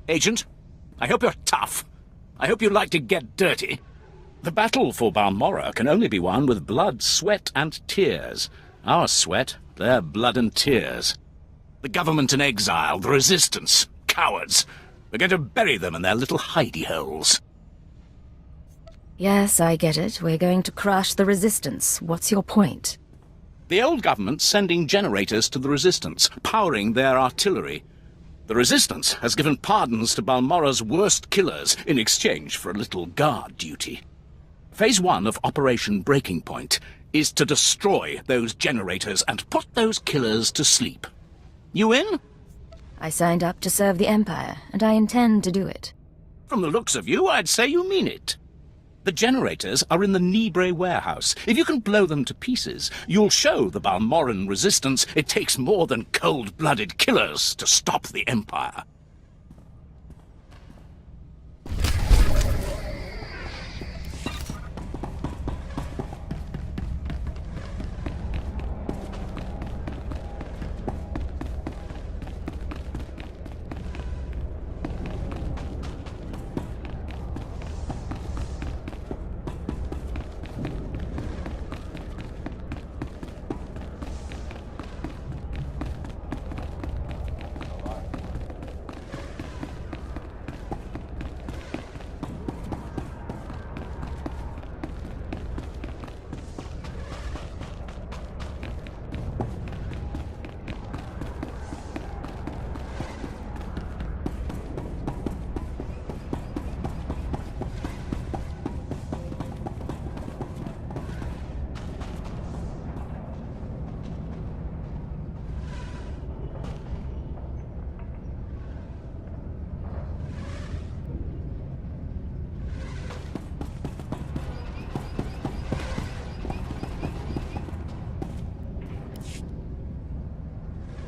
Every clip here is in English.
Agent, I hope you're tough. I hope you like to get dirty. The battle for Balmorra can only be won with blood, sweat, and tears. Our sweat, their blood and tears. The government in exile, the resistance, cowards. We're going to bury them in their little hidey holes. Yes, I get it. We're going to crush the resistance. What's your point? The old government's sending generators to the resistance, powering their artillery. The resistance has given pardons to Balmorra's worst killers in exchange for a little guard duty. Phase 1 of Operation Breaking Point is to destroy those generators and put those killers to sleep. You in? I signed up to serve the Empire, and I intend to do it. From the looks of you, I'd say you mean it. The generators are in the Nibre warehouse. If you can blow them to pieces, you'll show the Balmorran resistance it takes more than cold-blooded killers to stop the Empire.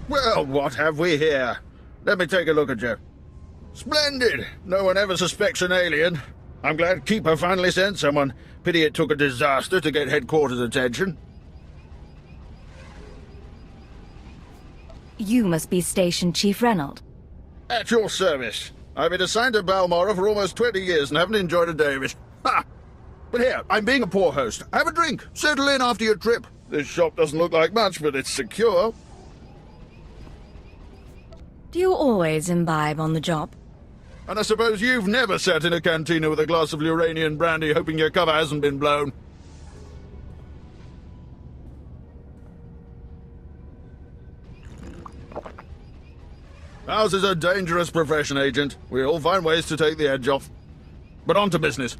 Well, what have we here? Let me take a look at you. Splendid! No one ever suspects an alien. I'm glad Keeper finally sent someone. Pity it took a disaster to get headquarters attention. You must be Station Chief Reynolds. At your service. I've been assigned to Balmorra for almost 20 years and haven't enjoyed a day of it. Ha! But here, I'm being a poor host. Have a drink. Settle in after your trip. This shop doesn't look like much, but it's secure. Do you always imbibe on the job? And I suppose you've never sat in a cantina with a glass of Uranian brandy hoping your cover hasn't been blown. Ours is a dangerous profession, Agent. We all find ways to take the edge off. But on to business.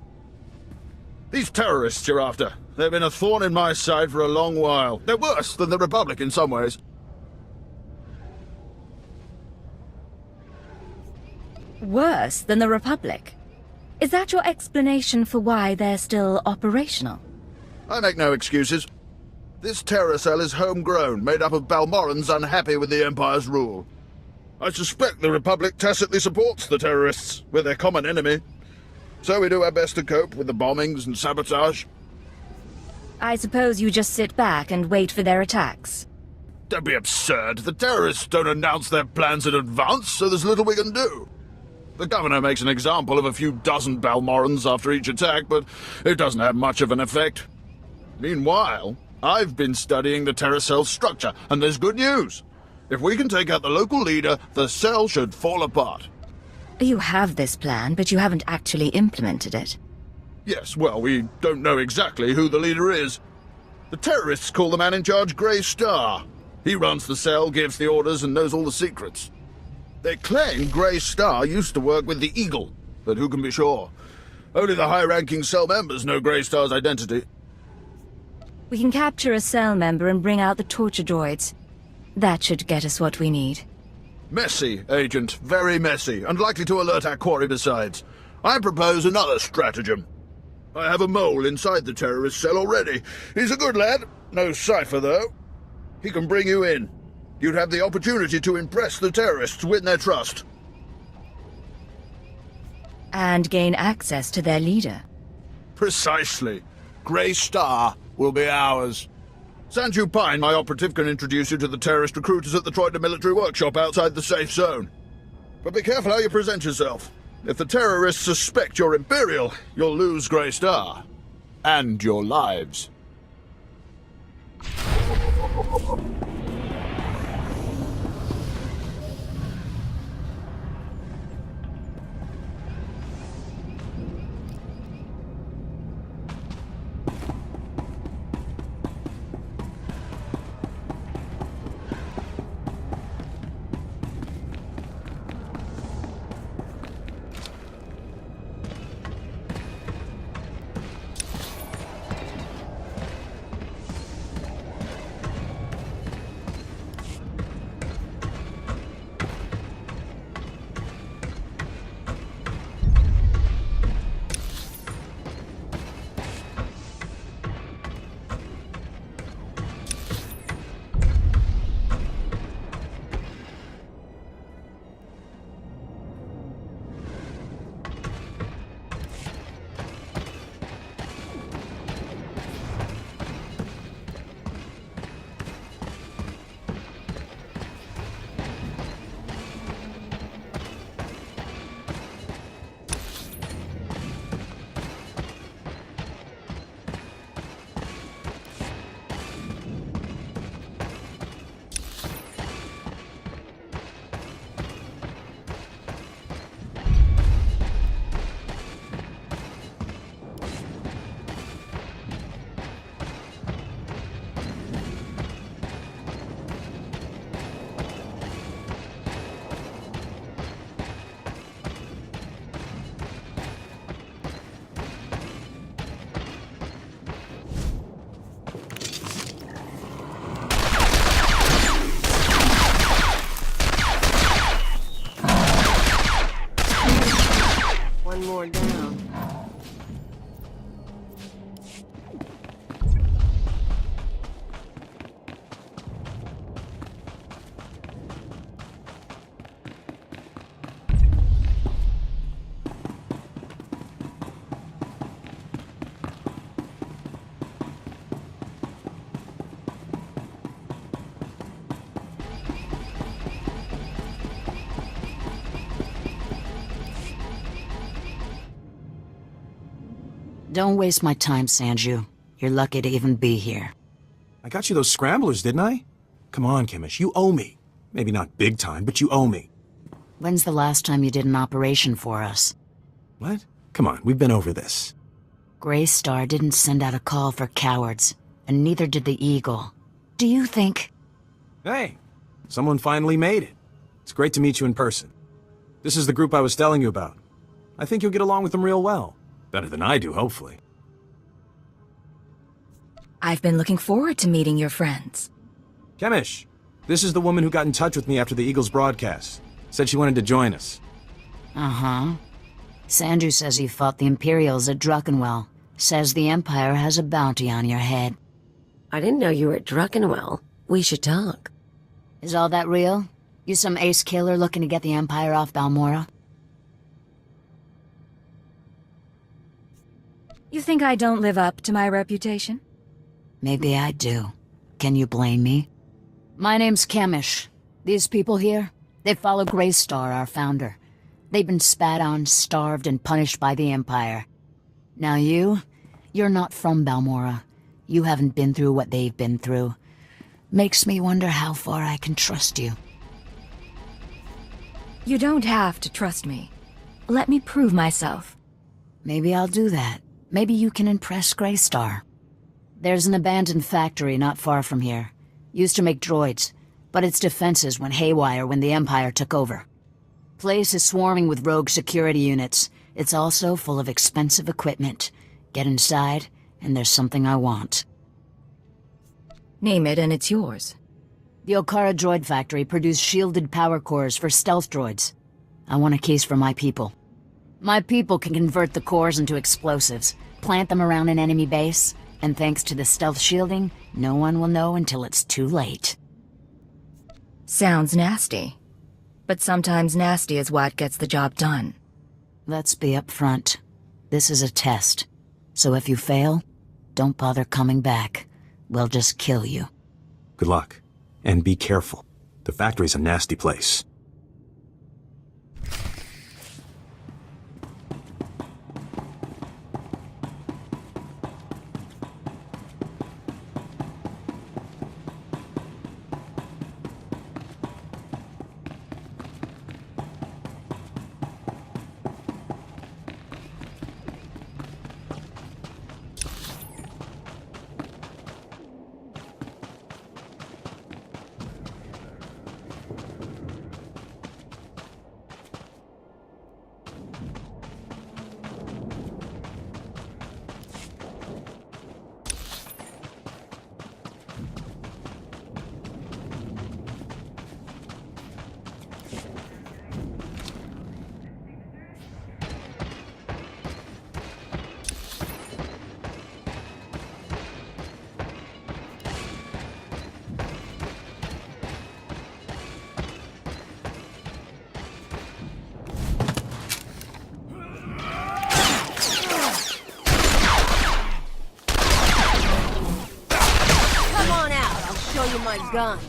These terrorists you're after, they've been a thorn in my side for a long while. They're worse than the Republic in some ways. Worse than the Republic? Is that your explanation for why they're still operational? I make no excuses. This terror cell is homegrown, made up of Balmorrans unhappy with the Empire's rule. I suspect the Republic tacitly supports the terrorists. We're their common enemy. So we do our best to cope with the bombings and sabotage. I suppose you just sit back and wait for their attacks. Don't be absurd. The terrorists don't announce their plans in advance, so there's little we can do. The governor makes an example of a few dozen Balmorrans after each attack, but it doesn't have much of an effect. Meanwhile, I've been studying the terror cell's structure, and there's good news. If we can take out the local leader, the cell should fall apart. You have this plan, but you haven't actually implemented it. Yes, well, we don't know exactly who the leader is. The terrorists call the man in charge Grey Star. He runs the cell, gives the orders, and knows all the secrets. They claim Grey Star used to work with the Eagle, but who can be sure? Only the high-ranking cell members know Grey Star's identity. We can capture a cell member and bring out the torture droids. That should get us what we need. Messy, Agent. Very messy, and likely to alert our quarry besides. I propose another stratagem. I have a mole inside the terrorist cell already. He's a good lad. No Cipher, though. He can bring you in. You'd have the opportunity to impress the terrorists, win their trust. And gain access to their leader. Precisely. Grey Star will be ours. Sanju Pine, my operative, can introduce you to the terrorist recruiters at the Troita military workshop outside the safe zone. But be careful how you present yourself. If the terrorists suspect you're Imperial, you'll lose Grey Star. And your lives. More down. Don't waste my time, Sanju. You're lucky to even be here. I got you those scramblers, didn't I? Come on, Chemish, you owe me. Maybe not big time, but you owe me. When's the last time you did an operation for us? What? Come on, we've been over this. Grey Star didn't send out a call for cowards, and neither did the Eagle. Do you think... Hey, someone finally made it. It's great to meet you in person. This is the group I was telling you about. I think you'll get along with them real well. Better than I do, hopefully. I've been looking forward to meeting your friends. Chemish, this is the woman who got in touch with me after the Eagle's broadcast. Said she wanted to join us. Uh-huh. Sanju says you fought the Imperials at Druckenwell. Says the Empire has a bounty on your head. I didn't know you were at Druckenwell. We should talk. Is all that real? You some ace killer looking to get the Empire off Balmorra? You think I don't live up to my reputation? Maybe I do. Can you blame me? My name's Chemish. These people here, they follow Grey Star, our founder. They've been spat on, starved, and punished by the Empire. Now you're not from Balmorra. You haven't been through what they've been through. Makes me wonder how far I can trust you. You don't have to trust me. Let me prove myself. Maybe I'll do that. Maybe you can impress Grey Star. There's an abandoned factory not far from here. Used to make droids, but its defenses went haywire when the Empire took over. Place is swarming with rogue security units. It's also full of expensive equipment. Get inside, and there's something I want. Name it and it's yours. The Okara droid factory produced shielded power cores for stealth droids. I want a case for my people. My people can convert the cores into explosives, plant them around an enemy base, and thanks to the stealth shielding, no one will know until it's too late. Sounds nasty. But sometimes nasty is what gets the job done. Let's be upfront. This is a test. So if you fail, don't bother coming back. We'll just kill you. Good luck. And be careful. The factory's a nasty place. gun.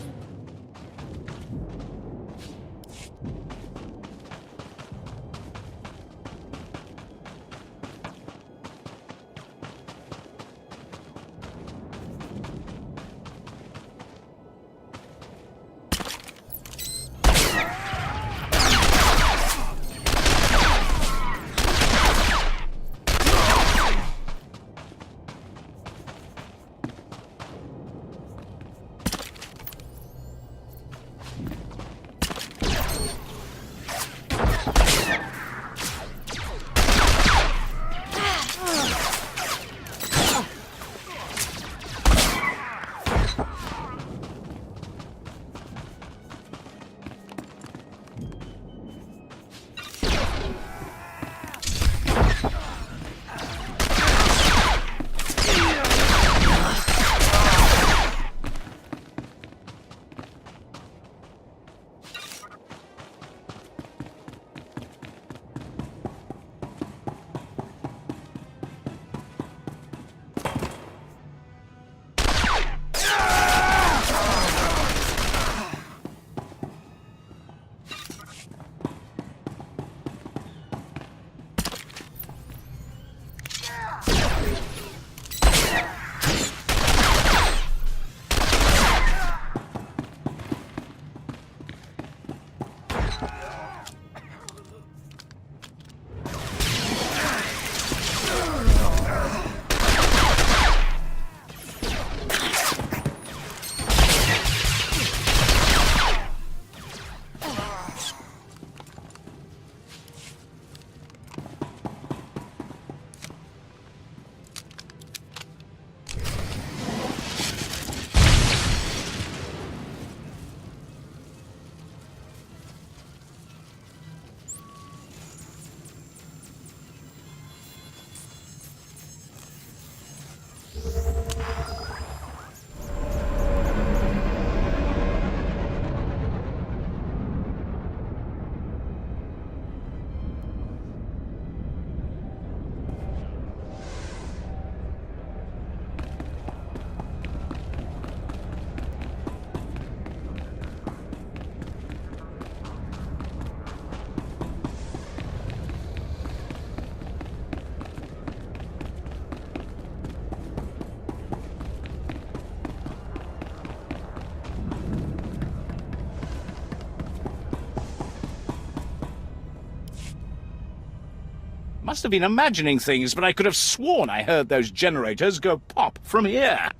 Must have been imagining things, but I could have sworn I heard those generators go pop from here.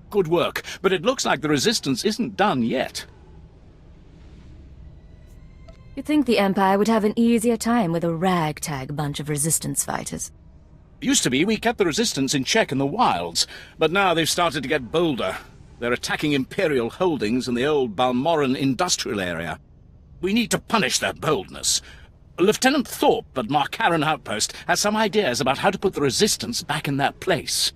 Good work, but it looks like the resistance isn't done yet. You'd think the Empire would have an easier time with a ragtag bunch of resistance fighters. Used to be we kept the resistance in check in the wilds, but now they've started to get bolder. They're attacking Imperial holdings in the old Balmorran industrial area. We need to punish their boldness. Lieutenant Thorpe at Marcaran Outpost has some ideas about how to put the resistance back in their place.